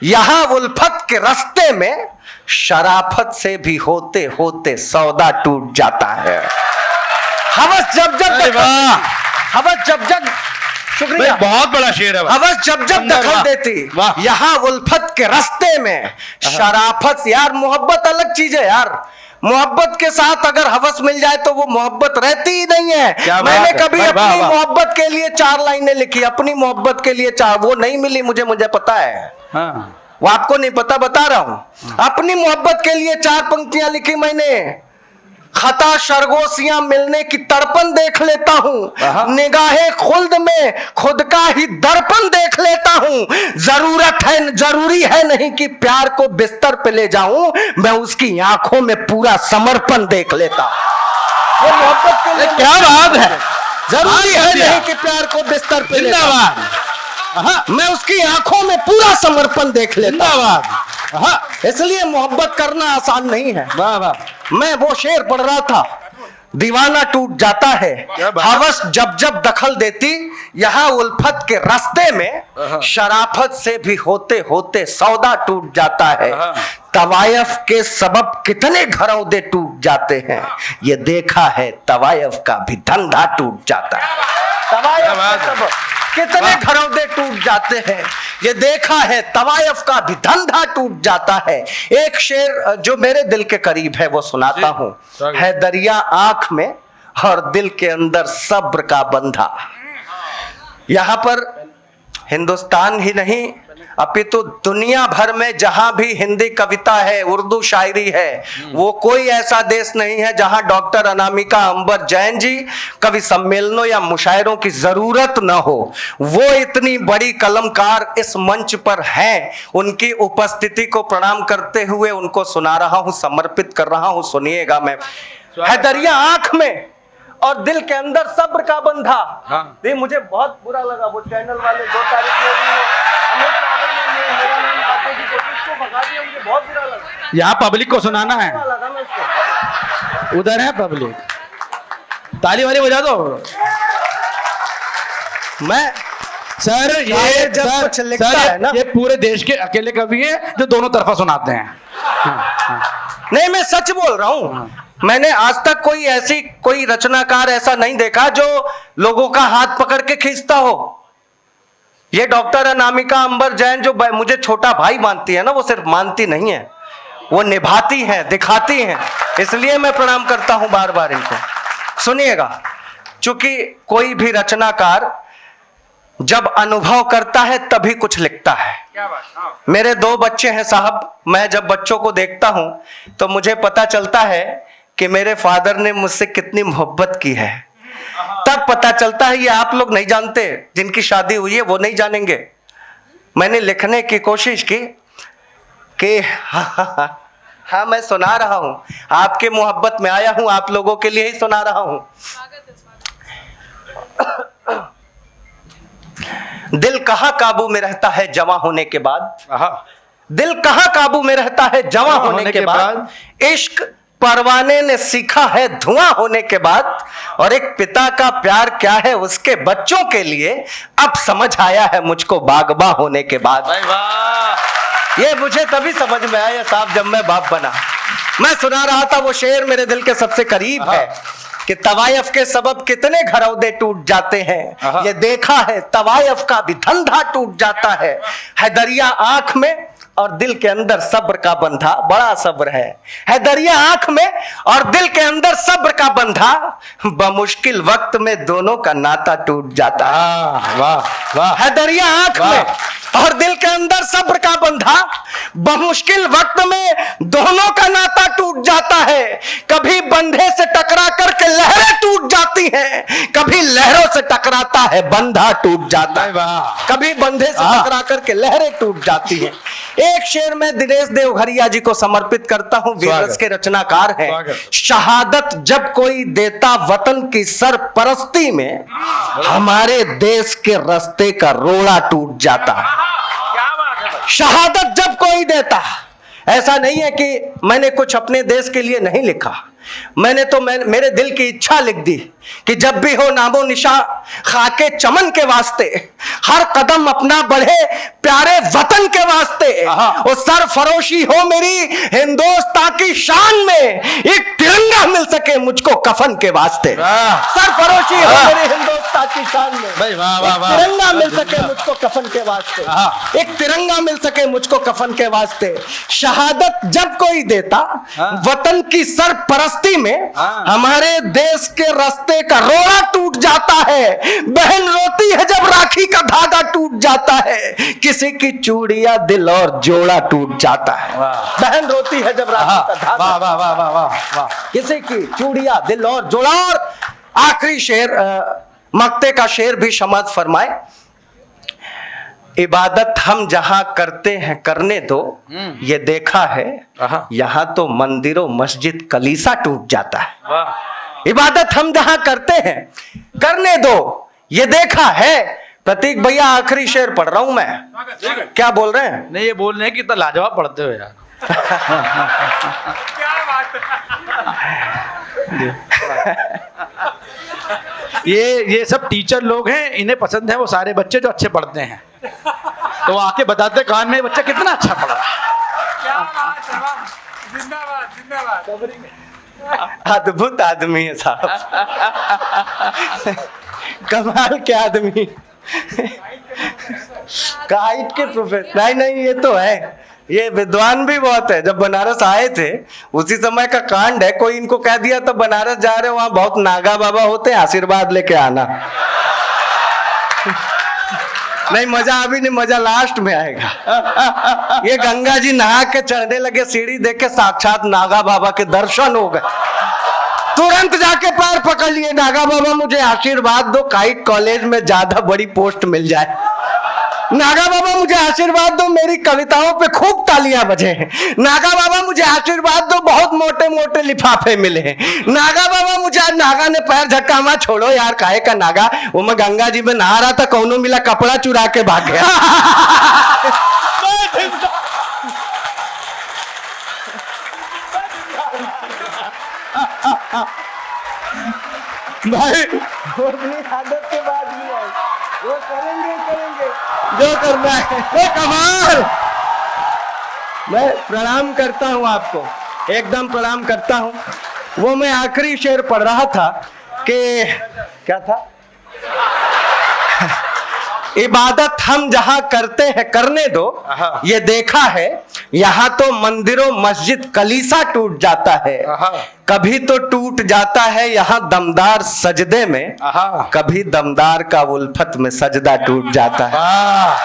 Speaker 1: यहां उल्फत के रास्ते में, शराफत से भी होते होते सौदा टूट जाता है। हवस जब जब हवस जब जब, शुक्रिया,
Speaker 2: बहुत बड़ा शेर है भाई।
Speaker 1: हवस जब जब दखल देती
Speaker 2: वाह।
Speaker 1: यहां उल्फत के रास्ते में, शराफत, यार मोहब्बत अलग चीज है यार। मोहब्बत के साथ अगर हवस मिल जाए तो वो मोहब्बत रहती ही नहीं है।
Speaker 2: क्या
Speaker 1: मैंने
Speaker 2: बात है,
Speaker 1: कभी
Speaker 2: वाह,
Speaker 1: अपनी
Speaker 2: वाह।
Speaker 1: मोहब्बत के लिए 4 लाइनें लिखी, अपनी मोहब्बत के लिए 4, वो नहीं मिली मुझे पता है,
Speaker 2: हाँ।
Speaker 1: वो आपको नहीं पता, बता रहा हूं। अपनी मोहब्बत के लिए 4 पंक्तियां लिखी मैंने। खता शरगोशियां मिलने की तड़पन देख लेता हूं, निगाहे खुल्द में खुद का ही दर्पण देख लेता हूं। जरूरी है नहीं कि प्यार को बिस्तर पे ले जाऊं, मैं उसकी आंखों में पूरा समर्पण देख लेता हूं। ये मोहब्बत के लिए
Speaker 2: क्या बात है,
Speaker 1: जरूरी है नहीं कि प्यार को बिस्तर पे ले जाऊं, मैं उसकी आंखों में पूरा समर्पण देख लेता हूं। इसलिए मोहब्बत करना आसान नहीं है।
Speaker 2: वाह वाह।
Speaker 1: मैं वो शेर पढ़ रहा था, दीवाना टूट जाता है, हवस जब जब दखल देती यहां उल्फत के रास्ते में, शराफत से भी होते होते सौदा टूट जाता है। तवायफ के सबब कितने घरौदे टूट जाते हैं, ये देखा है तवायफ का भी धंधा टूट जाता है। तवायफ के सबब कितने घरौदे टूट जाते हैं, ये देखा है तवायफ का भी धंधा टूट जाता है। एक शेर जो मेरे दिल के करीब है वो सुनाता हूं। है दरिया आंख में और दिल के अंदर सब्र का बंधा। यहां पर हिंदुस्तान ही नहीं अपितु दुनिया भर में जहां भी हिंदी कविता है, उर्दू शायरी है, वो कोई ऐसा देश नहीं है जहां डॉक्टर अनामिका अंबर जैन जी कवि सम्मेलनों या मुशायरों की जरूरत न हो। वो इतनी बड़ी कलमकार इस मंच पर हैं, उनकी उपस्थिति को प्रणाम करते हुए उनको सुना रहा हूं, समर्पित कर रहा हूं। सुनिएगा, मैं है दरिया आंख में और दिल के अंदर सब्र का बंधा। ये मुझे बहुत बुरा लगा, वो चैनल वाले 2 तारीख में भी हमेशा मेरा नाम काटने की कोशिश को भगा दिया, मुझे बहुत बुरा लगा।
Speaker 2: यहाँ पब्लिक को सुनाना है।
Speaker 1: लगा मैं उसको
Speaker 2: उधर है पब्लिक, ताली वाली बजा दो।
Speaker 1: मैं
Speaker 2: सर ये
Speaker 1: जब
Speaker 2: सर,
Speaker 1: कुछ लिखता
Speaker 2: सर
Speaker 1: है ना,
Speaker 2: ये पूरे देश के अकेले कवि हैं जो दोनों तरफा सुनाते हैं।
Speaker 1: नहीं मैं सच बोल रहा हूं। मैंने आज तक कोई रचनाकार ऐसा नहीं देखा जो लोगों का हाथ पकड़ के खींचता हो। ये डॉक्टर अनामिका अंबर जैन जो मुझे छोटा भाई मानती है ना, वो सिर्फ मानती नहीं है, वो निभाती है, दिखाती हैं। इसलिए मैं प्रणाम करता हूं बार बार इनको। सुनिएगा, चूंकि कोई भी रचनाकार जब अनुभव करता है तभी कुछ लिखता है। मेरे 2 बच्चे हैं साहब, मैं जब बच्चों को देखता हूं तो मुझे पता चलता है कि मेरे फादर ने मुझसे कितनी मोहब्बत की है। तब पता चलता है, ये आप लोग नहीं जानते, जिनकी शादी हुई है वो नहीं जानेंगे। मैंने लिखने की कोशिश की कि हाँ मैं सुना रहा हूं, आपके मोहब्बत में आया हूं, आप लोगों के लिए ही सुना रहा हूं। दिल कहाँ काबू में रहता है जवां होने के बाद, दिल कहाँ काबू में रहता है जवां होने के बाद, इश्क परवाने ने सीखा है धुआं होने के बाद, और एक पिता का प्यार क्या है उसके बच्चों के लिए अब समझ आया है मुझको बागबा होने के बाद। ये मुझे तभी समझ में आया साहब जब मैं बाप बना। मैं सुना रहा था वो शेर मेरे दिल के सबसे करीब है कि तवायफ के सबब कितने घरौदे टूट जाते हैं, ये देखा है तवायफ का भी धंधा टूट जाता है दरिया आंख में और दिल के अंदर सब्र का बंधा, बड़ा सब्र है दरिया आंख में और दिल के अंदर सब्र का बंधा, बमुश्किल वक्त में दोनों का नाता टूट जाता है।
Speaker 2: वाह वाह,
Speaker 1: है दरिया आंख में और दिल के अंदर सब्र का बंधा, बमुश्किल वक्त में दोनों का नाता टूट जाता है। कभी बंधे से टकरा करके लहरें टूट जाती हैं, कभी लहरों से टकराता है बंधा टूट जाता है। कभी बंधे से टकरा करके लहरें टूट जाती हैं। एक शेर में दिनेश देवघरिया जी को समर्पित करता हूं, वीररस के रचनाकार हैं। शहादत जब कोई देता वतन की सरपरस्ती में, हमारे देश के रास्ते का रोड़ा टूट जाता है। शहादत जब कोई देता, ऐसा नहीं है कि मैंने कुछ अपने देश के लिए नहीं लिखा, मैंने तो मेरे दिल की इच्छा लिख दी कि जब भी हो नामो निशा खाके चमन के वास्ते, हर कदम अपना बढ़े प्यारे वतन के वास्ते, और सरफरोशी हो मेरी हिंदुस्तान की शान में, एक तिरंगा मिल सके मुझको कफन के वास्ते। सरफरोशी हो मेरी हिंदुस्तान की शान में, तिरंगा मिल सके मुझको कफन के वास्ते, एक तिरंगा मिल सके मुझको कफन के वास्ते। शहादत जब कोई देता वतन की सरपरस्ती में, हमारे देश के रास्ते का रोड़ा टूट जाता है। बहन रोती है जब राखी का धागा टूट जाता है, किसी की चूड़ियां दिल और जोड़ा टूट जाता है। बहन रोती है जब राखी का धागा, किसी की चूड़ियां दिल और जोड़ा। और आखिरी शेर, मक्ते का शेर भी समाज फरमाए, इबादत हम जहां करते हैं करने दो, ये देखा है यहां तो मंदिरों मस्जिद कलीसा टूट जाता है। इबादत हम जहां करते हैं करने दो, ये देखा है। प्रतीक भैया आखिरी शेर पढ़ रहा हूं मैं, क्या बोल रहे हैं?
Speaker 2: नहीं, ये बोल रहे हैं कि इतना लाजवाब पढ़ते हो यार। ये सब टीचर लोग हैं, इन्हें पसंद है वो सारे बच्चे जो अच्छे पढ़ते हैं, तो आके बताते कान में बच्चा कितना अच्छा पढ़ा।
Speaker 3: जिंदाबाद जिंदाबाद।
Speaker 1: अद्भुत आदमी है साहब, कमाल के आदमी, काइट के प्रोफेसर। नहीं ये तो है, ये विद्वान भी बहुत है। जब बनारस आए थे उसी समय का कांड है, कोई इनको कह दिया तो बनारस जा रहे हो, वहां बहुत नागा बाबा होते हैं, आशीर्वाद लेके आना। नहीं मजा अभी नहीं, मजा लास्ट में आएगा। ये गंगा जी नहा के चढ़ने लगे, सीढ़ी देख के साक्षात नागा बाबा के दर्शन हो गए। तुरंत जाके पैर पकड़ लिए, नागा बाबा मुझे आशीर्वाद दो, काइट कॉलेज में ज्यादा बड़ी पोस्ट मिल जाए। नागा बाबा मुझे आशीर्वाद दो, मेरी कविताओं पे खूब तालियां बजे। नागा बाबा मुझे आशीर्वाद दो, बहुत मोटे मोटे लिफाफे मिले। नागा बाबा मुझे, नागा ने पैर झटका, मैं छोड़ो यार काहे का नागा, वो मैं गंगा जी में नहा रहा था, कौनो मिला कपड़ा चुरा के भाग गया।
Speaker 2: भाई
Speaker 1: वो अपनी आदत के बाद भी आए, वो करेंगे
Speaker 2: जो करना है
Speaker 1: वो कमाल। मैं प्रणाम करता हूं आपको, एकदम प्रणाम करता हूं। वो मैं आखिरी शेर पढ़ रहा था कि क्या था, इबादत हम जहां करते हैं करने दो, ये देखा है यहाँ तो मंदिरों मस्जिद कलीसा टूट जाता है, कभी तो टूट जाता है यहाँ दमदार सजदे में, कभी दमदार का उल्फत में सजदा टूट जाता है,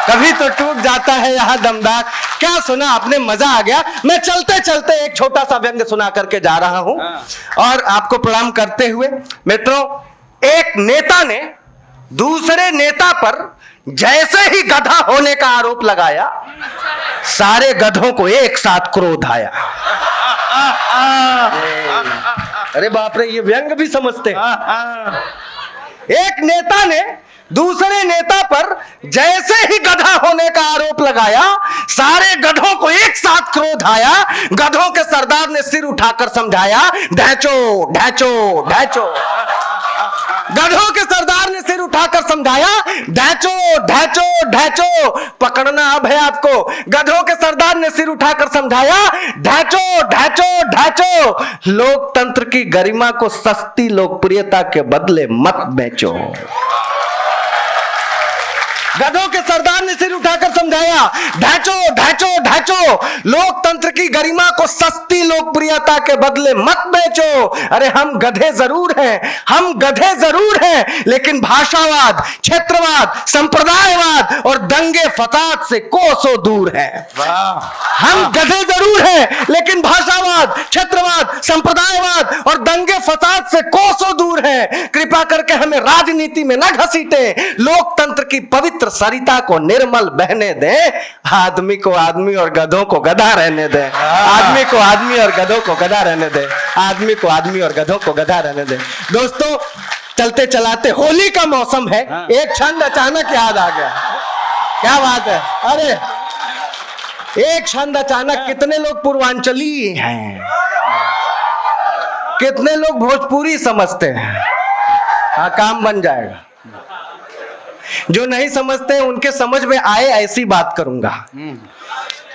Speaker 1: कभी तो टूट जाता है यहाँ दमदार। क्या सुना आपने, मजा आ गया। मैं चलते चलते एक छोटा सा व्यंग सुना करके जा रहा हूं और आपको प्रणाम करते हुए। मित्रों, एक नेता ने दूसरे नेता पर जैसे ही गधा होने का आरोप लगाया, सारे गधों को एक साथ क्रोध आया। अरे बाप रे, ये व्यंग भी समझते हैं। एक नेता ने दूसरे नेता पर जैसे ही गधा होने का आरोप लगाया, सारे गधों को एक साथ क्रोध आया। गधों के सरदार ने सिर उठाकर समझाया, ढैचो ढैचो ढैचो। गधों के सरदार ने सिर उठाकर समझाया, ढैचो ढैचो ढैचो। पकड़ना अब है आपको। गधों के सरदार ने सिर उठाकर समझाया, ढैचो ढैचो ढैचो। लोकतंत्र की गरिमा को सस्ती लोकप्रियता के बदले मत बेचो। गधों के सरदार ने सिर उठाकर समझाया, ढैचो ढैचो ढैचो। लोकतंत्र की गरिमा को सस्ती लोकप्रियता के बदले मत बेचो। अरे हम गधे जरूर हैं, हम गधे जरूर हैं, लेकिन भाषावाद, क्षेत्रवाद, संप्रदायवाद और दंगे फसाद से कोसों दूर हैं। हम गधे जरूर हैं, लेकिन भाषावाद, क्षेत्रवाद, संप्रदायवाद और दंगे फसाद से कोसों दूर हैं। कृपा करके हमें राजनीति में न घसीटे, लोकतंत्र की पवित्र सरिता को निर्मल बहने दें। आदमी को आदमी और गधों को गधा रहने दें। आदमी को आदमी और गधों को गधा रहने दें। आदमी को आदमी और गधों को गधा रहने दें। दोस्तों, चलते चलाते होली का मौसम है, एक छंद अचानक याद आ गया। क्या बात है, अरे एक छंद अचानक। कितने लोग पूर्वांचली हैं, कितने लोग भोजपुरी समझते हैं? हाँ, काम बन जाएगा। जो नहीं समझते हैं उनके समझ में आए ऐसी बात करूंगा।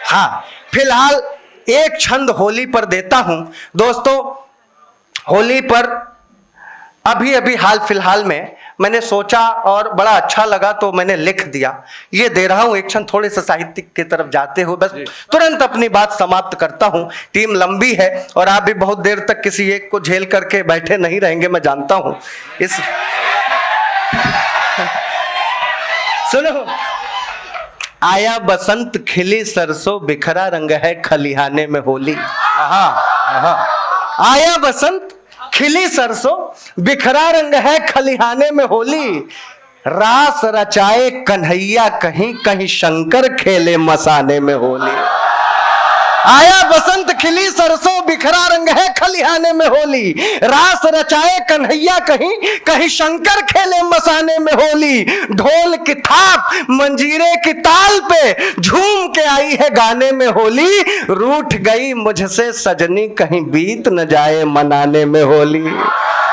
Speaker 1: हाँ, फिलहाल एक छंद होली पर देता हूं। दोस्तों, होली पर अभी अभी हाल फिलहाल में मैंने सोचा और बड़ा अच्छा लगा तो मैंने लिख दिया। ये दे रहा हूं एक छंद, थोड़े से साहित्य की तरफ जाते हो, बस तुरंत अपनी बात समाप्त करता हूं। टीम लंबी है और आप भी बहुत देर तक किसी एक को झेल करके बैठे नहीं रहेंगे, मैं जानता हूं। इस सुनो, आया बसंत खिली सरसों बिखरा रंग है खलिहाने में होली। आया बसंत खिली सरसों बिखरा रंग है खलिहाने में होली। रास रचाए कन्हैया कहीं कहीं शंकर खेले मसाने में होली। आया बसंत खिली सरसों बिखरा रंग है खलिहाने में होली। रास रचाए कन्हैया कहीं कहीं शंकर खेले मसाने में होली। ढोल की थाप मंजीरे की ताल पे झूम के आई है गाने में होली। रूठ गई मुझसे सजनी कहीं बीत न जाए मनाने में होली।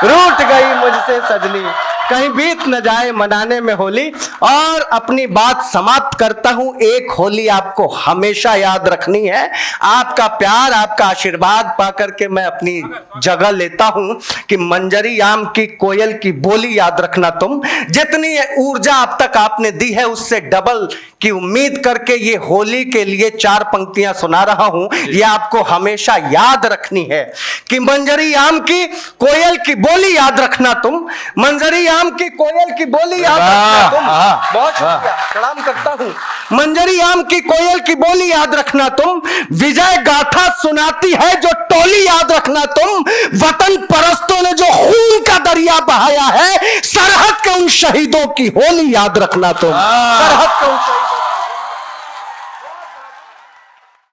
Speaker 1: रूठ गई मुझसे सजनी कहीं बीत न जाए मनाने में होली। और अपनी बात समाप्त करता हूं। एक होली आपको हमेशा याद रखनी है। आपका प्यार, आपका आशीर्वाद पाकर के मैं अपनी जगह लेता हूं कि मंजरी आम की कोयल की बोली याद रखना तुम। जितनी ऊर्जा अब तक आपने दी है उससे डबल की उम्मीद करके ये होली के लिए 4 पंक्तियां सुना रहा हूं। ये आपको हमेशा याद रखनी है कि मंजरी आम की कोयल की बोली याद रखना तुम। मंजरी आम की कोयल की बोली याद रखना तुम। बहुत शुक्रिया, प्रणाम करता हूं। मंजरी आम की कोयल की बोली याद रखना तुम। विजय गाथा सुनाती है जो टोली याद रखना तुम। वतन परस्तों ने जो खून का दरिया बहाया है, सरहद के उन शहीदों की होली याद रखना तुम। सरहद के उन